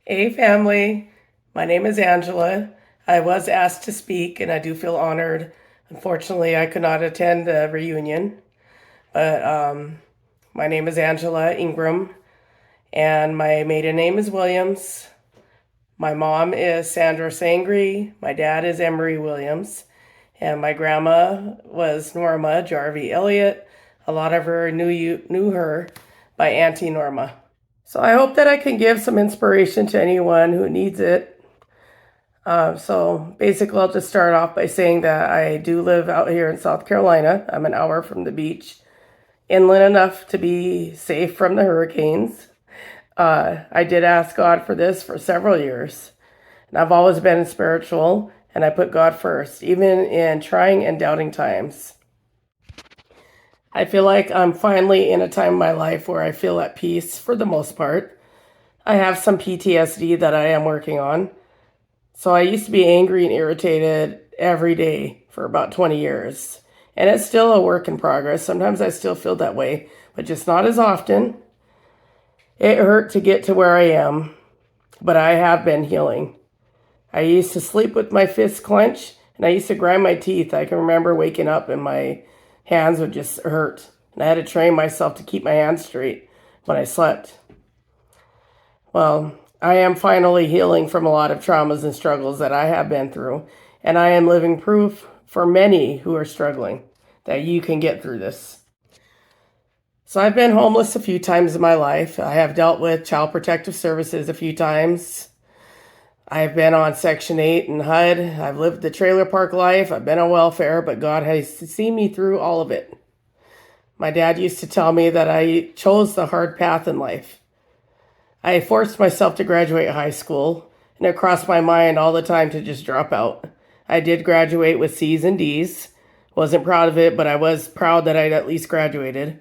Hey, family. My name is Angela. I was asked to speak, and I do feel honored. Unfortunately, I could not attend the reunion, but my name is Angela Ingram, and my maiden name is Williams. My mom is Sandra Sangre. My dad is Emery Williams, and my grandma was Norma Jarvie Elliott. A lot of her knew her by Auntie Norma. So I hope that I can give some inspiration to anyone who needs it. So basically, I'll just start off by saying that I do live out here in South Carolina. I'm an hour from the beach, inland enough to be safe from the hurricanes. I did ask God for this for several years, and I've always been spiritual, and I put God first, even in trying and doubting times. I feel like I'm finally in a time in my life where I feel at peace for the most part. I have some PTSD that I am working on. So I used to be angry and irritated every day for about 20 years. And it's still a work in progress. Sometimes I still feel that way, but just not as often. It hurt to get to where I am, but I have been healing. I used to sleep with my fists clenched and I used to grind my teeth. I can remember waking up and my hands would just hurt. And I had to train myself to keep my hands straight when I slept. Well, I am finally healing from a lot of traumas and struggles that I have been through, and I am living proof for many who are struggling that you can get through this. So I've been homeless a few times in my life. I have dealt with Child Protective Services a few times. I've been on Section 8 and HUD. I've lived the trailer park life. I've been on welfare, but God has seen me through all of it. My dad used to tell me that I chose the hard path in life. I forced myself to graduate high school, and it crossed my mind all the time to just drop out. I did graduate with C's and D's. Wasn't proud of it, but I was proud that I'd at least graduated.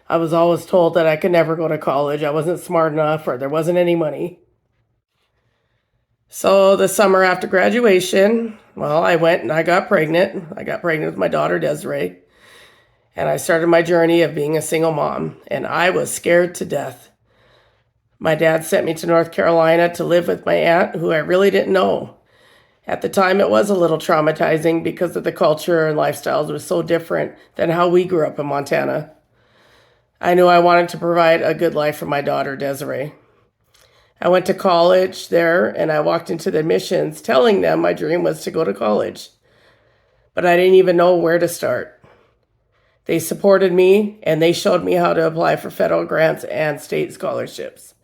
I was always told that I could never go to college. I wasn't smart enough or there wasn't any money. So the summer after graduation, well, I went and I got pregnant. I got pregnant with my daughter Desiree, and I started my journey of being a single mom, and I was scared to death. My dad sent me to North Carolina to live with my aunt, who I really didn't know. At the time, it was a little traumatizing because of the culture and lifestyles was so different than how we grew up in Montana. I knew I wanted to provide a good life for my daughter, Desiree. I went to college there and I walked into the admissions telling them my dream was to go to college, but I didn't even know where to start. They supported me and they showed me how to apply for federal grants and state scholarships.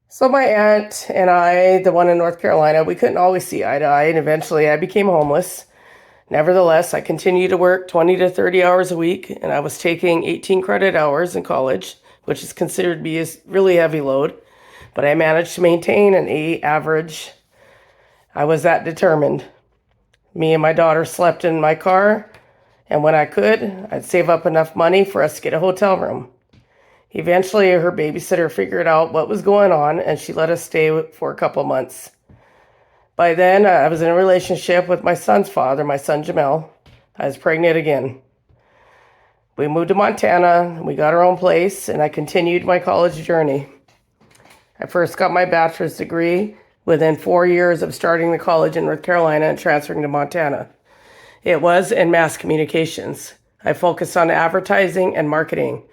So my aunt and I, the one in North Carolina, we couldn't always see eye to eye, and eventually I became homeless. Nevertheless, I continued to work 20 to 30 hours a week, and I was taking 18 credit hours in college, which is considered to be a really heavy load. But I managed to maintain an A average. I was that determined. Me and my daughter slept in my car, and when I could, I'd save up enough money for us to get a hotel room. Eventually, her babysitter figured out what was going on and she let us stay for a couple months. By then, I was in a relationship with my son's father, my son Jamel. I was pregnant again. We moved to Montana, we got our own place, and I continued my college journey. I first got my bachelor's degree within 4 years of starting the college in North Carolina and transferring to Montana. It was in mass communications. I focused on advertising and marketing.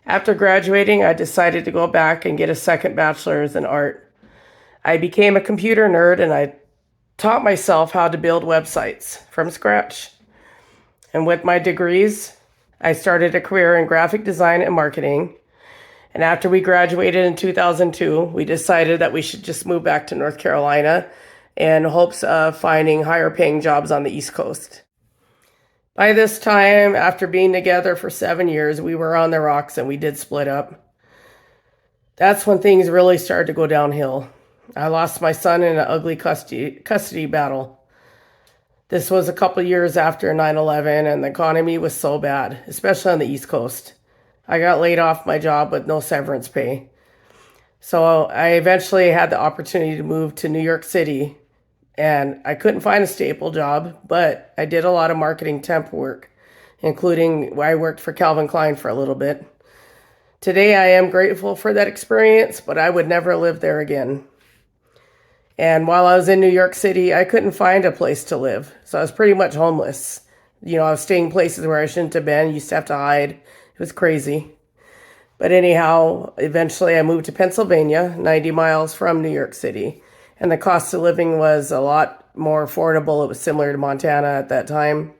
After graduating, I decided to go back and get a second bachelor's in art. I became a computer nerd and I taught myself how to build websites from scratch. And with my degrees, I started a career in graphic design and marketing. And after we graduated in 2002, we decided that we should just move back to North Carolina in hopes of finding higher paying jobs on the East Coast. By this time, after being together for 7 years, we were on the rocks and we did split up. That's when things really started to go downhill. I lost my son in an ugly custody battle. This was a couple years after 9/11, and the economy was so bad, especially on the East Coast. I got laid off my job with no severance pay. So I eventually had the opportunity to move to New York City, and I couldn't find a staple job, but I did a lot of marketing temp work, including I worked for Calvin Klein for a little bit. Today I am grateful for that experience, but I would never live there again. And while I was in New York City, I couldn't find a place to live. So I was pretty much homeless. I was staying places where I shouldn't have been. Used to have to hide. It was crazy. But anyhow, eventually I moved to Pennsylvania, 90 miles from New York City. And the cost of living was a lot more affordable. It was similar to Montana at that time.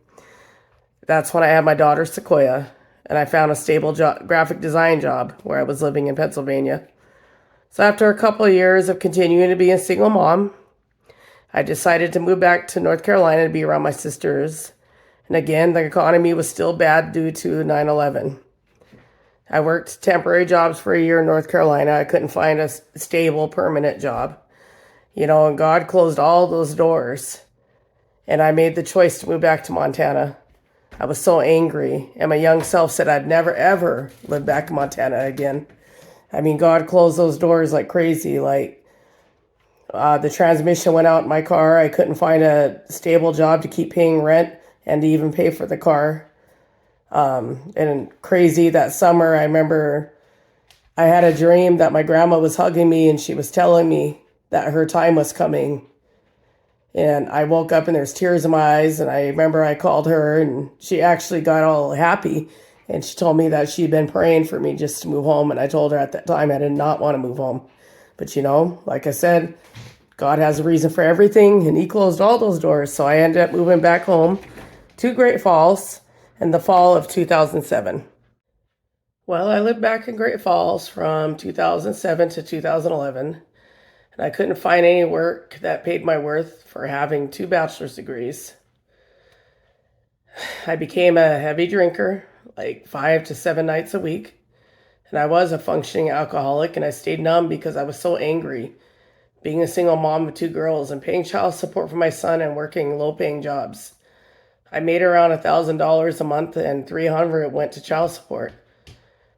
That's when I had my daughter, Sequoia, and I found a stable graphic design job where I was living in Pennsylvania. So after a couple of years of continuing to be a single mom, I decided to move back to North Carolina to be around my sisters. And again, the economy was still bad due to 9/11. I worked temporary jobs for a year in North Carolina. I couldn't find a stable, permanent job. And God closed all those doors. And I made the choice to move back to Montana. I was so angry. And my young self said I'd never, ever live back in Montana again. I mean, God closed those doors like crazy. The transmission went out in my car. I couldn't find a stable job to keep paying rent and to even pay for the car. And crazy that summer, I remember I had a dream that my grandma was hugging me and she was telling me that her time was coming. And I woke up and there's tears in my eyes. And I remember I called her and she actually got all happy. And she told me that she'd been praying for me just to move home. And I told her at that time I did not want to move home. But like I said, God has a reason for everything. And he closed all those doors. So I ended up moving back home to Great Falls in the fall of 2007. Well, I lived back in Great Falls from 2007 to 2011. And I couldn't find any work that paid my worth for having 2 bachelor's degrees. I became a heavy drinker, like 5 to 7 nights a week. And I was a functioning alcoholic, and I stayed numb because I was so angry being a single mom of 2 girls and paying child support for my son and working low-paying jobs. I made around $1,000 a month, and $300 went to child support.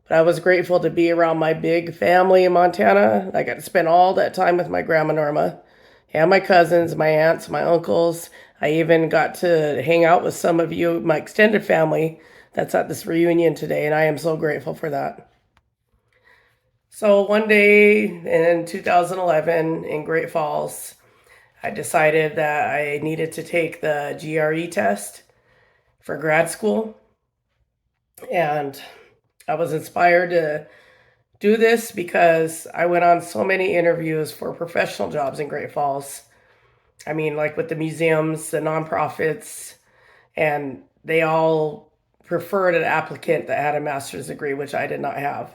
But I was grateful to be around my big family in Montana. I got to spend all that time with my grandma Norma and my cousins, my aunts, my uncles. I even got to hang out with some of you, my extended family, that's at this reunion today, and I am so grateful for that. So one day in 2011 in Great Falls, I decided that I needed to take the GRE test for grad school. And I was inspired to do this because I went on so many interviews for professional jobs in Great Falls. I mean, like with the museums, the nonprofits, and they all preferred an applicant that had a master's degree, which I did not have.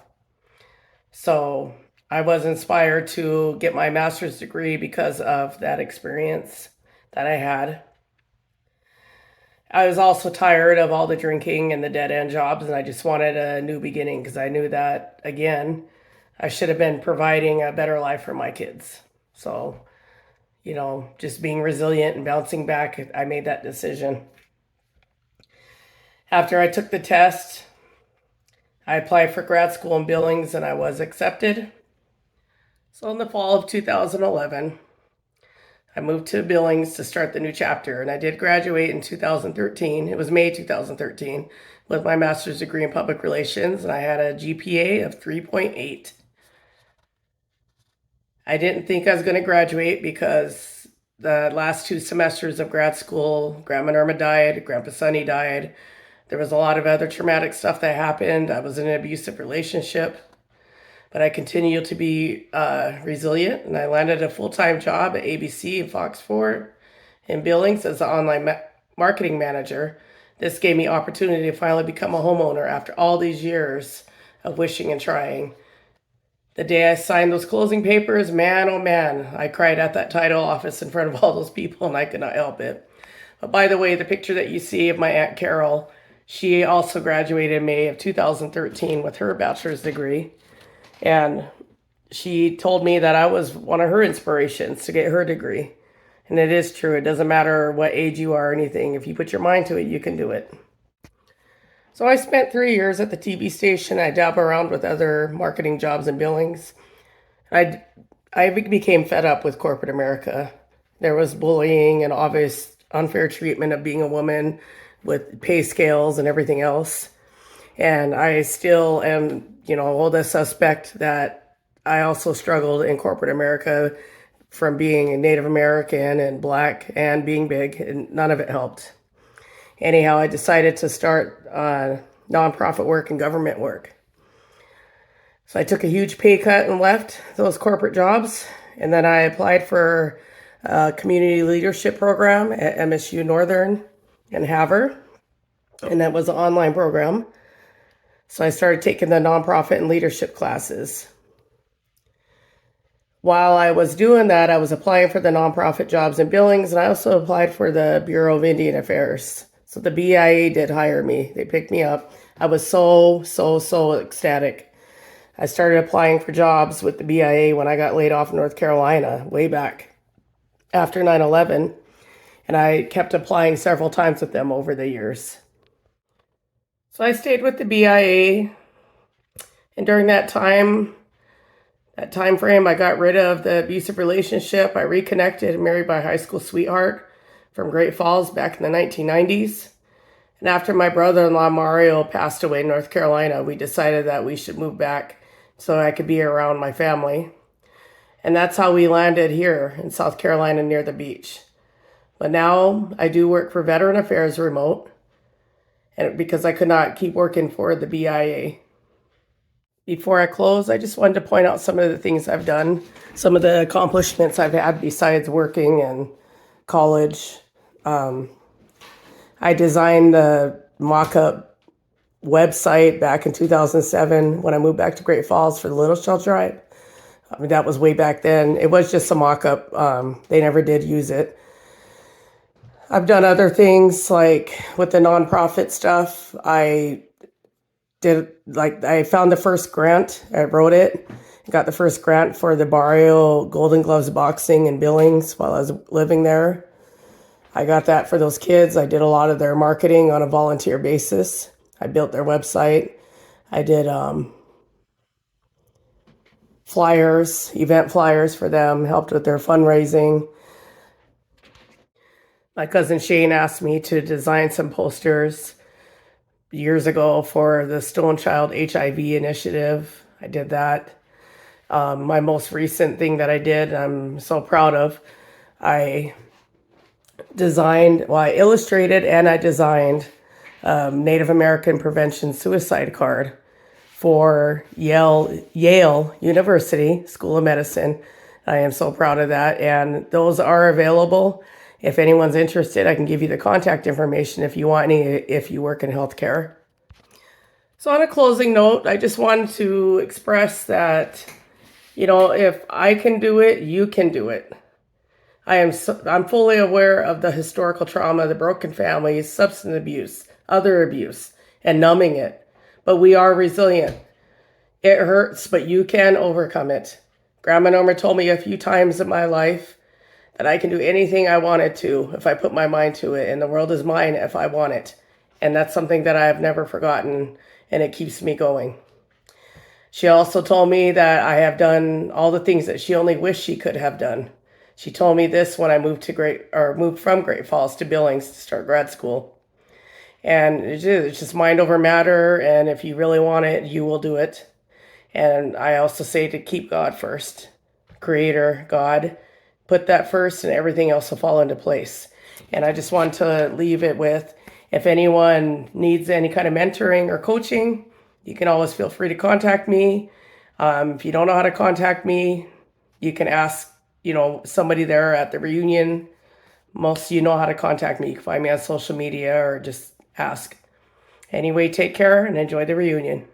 So I was inspired to get my master's degree because of that experience that I had. I was also tired of all the drinking and the dead end jobs, and I just wanted a new beginning because I knew that, again, I should have been providing a better life for my kids. So, just being resilient and bouncing back, I made that decision. After I took the test, I applied for grad school in Billings and I was accepted. So in the fall of 2011, I moved to Billings to start the new chapter, and I did graduate in 2013. It was May 2013 with my master's degree in public relations, and I had a GPA of 3.8. I didn't think I was going to graduate because the last 2 semesters of grad school, Grandma Norma died, Grandpa Sonny died. There was a lot of other traumatic stuff that happened. I was in an abusive relationship. But I continued to be resilient, and I landed a full-time job at ABC and Fox 4 in Billings as an online marketing manager. This gave me opportunity to finally become a homeowner after all these years of wishing and trying. The day I signed those closing papers, man, oh man, I cried at that title office in front of all those people, and I could not help it. But by the way, the picture that you see of my Aunt Carol, she also graduated in May of 2013 with her bachelor's degree. And she told me that I was one of her inspirations to get her degree. And it is true. It doesn't matter what age you are or anything. If you put your mind to it, you can do it. So I spent 3 years at the TV station. I dabbled around with other marketing jobs in Billings. I became fed up with corporate America. There was bullying and obvious unfair treatment of being a woman with pay scales and everything else. And I still am hold a suspect that I also struggled in corporate America from being a Native American and Black and being big, and none of it helped. Anyhow, I decided to start nonprofit work and government work. So I took a huge pay cut and left those corporate jobs. And then I applied for a community leadership program at MSU Northern in Havre. And that was an online program. So I started taking the nonprofit and leadership classes. While I was doing that, I was applying for the nonprofit jobs in Billings, and I also applied for the Bureau of Indian Affairs. So the BIA did hire me. They picked me up. I was so ecstatic. I started applying for jobs with the BIA when I got laid off in North Carolina way back after 9/11. And I kept applying several times with them over the years. So I stayed with the BIA. And during that time frame, I got rid of the abusive relationship. I reconnected and married my high school sweetheart from Great Falls back in the 1990s. And after my brother-in-law Mario passed away in North Carolina, we decided that we should move back so I could be around my family. And that's how we landed here in South Carolina near the beach. But now I do work for Veteran Affairs remote, and because I could not keep working for the BIA. Before I close, I just wanted to point out some of the things I've done, some of the accomplishments I've had besides working and college. I designed the mock-up website back in 2007 when I moved back to Great Falls for the Little Shell Tribe. I mean, that was way back then. It was just a mock-up. They never did use it. I've done other things like with the nonprofit stuff. I found the first grant. I wrote it. Got the first grant for the Barrio Golden Gloves Boxing in Billings while I was living there. I got that for those kids. I did a lot of their marketing on a volunteer basis. I built their website. I did flyers, event flyers for them, helped with their fundraising. My cousin Shane asked me to design some posters years ago for the Stone Child HIV initiative. I did that. My most recent thing that I did, I'm so proud of, I illustrated and I designed Native American Prevention Suicide Card for Yale University School of Medicine. I am so proud of that, and those are available. If anyone's interested, I can give you the contact information if you want any, if you work in healthcare. So on a closing note, I just wanted to express that, if I can do it, you can do it. I'm fully aware of the historical trauma, the broken families, substance abuse, other abuse, and numbing it. But we are resilient. It hurts, but you can overcome it. Grandma Norma told me a few times in my life that I can do anything I wanted to if I put my mind to it, and the world is mine if I want it. And that's something that I have never forgotten, and it keeps me going. She also told me that I have done all the things that she only wished she could have done. She told me this when I moved from Great Falls to Billings to start grad school. And it's just mind over matter, and if you really want it, you will do it. And I also say to keep God first. Creator, God, put that first and everything else will fall into place. And I just want to leave it with, if anyone needs any kind of mentoring or coaching, you can always feel free to contact me. If you don't know how to contact me, you can ask, somebody there at the reunion. Most of you know how to contact me. You can find me on social media or just ask. Anyway, take care and enjoy the reunion.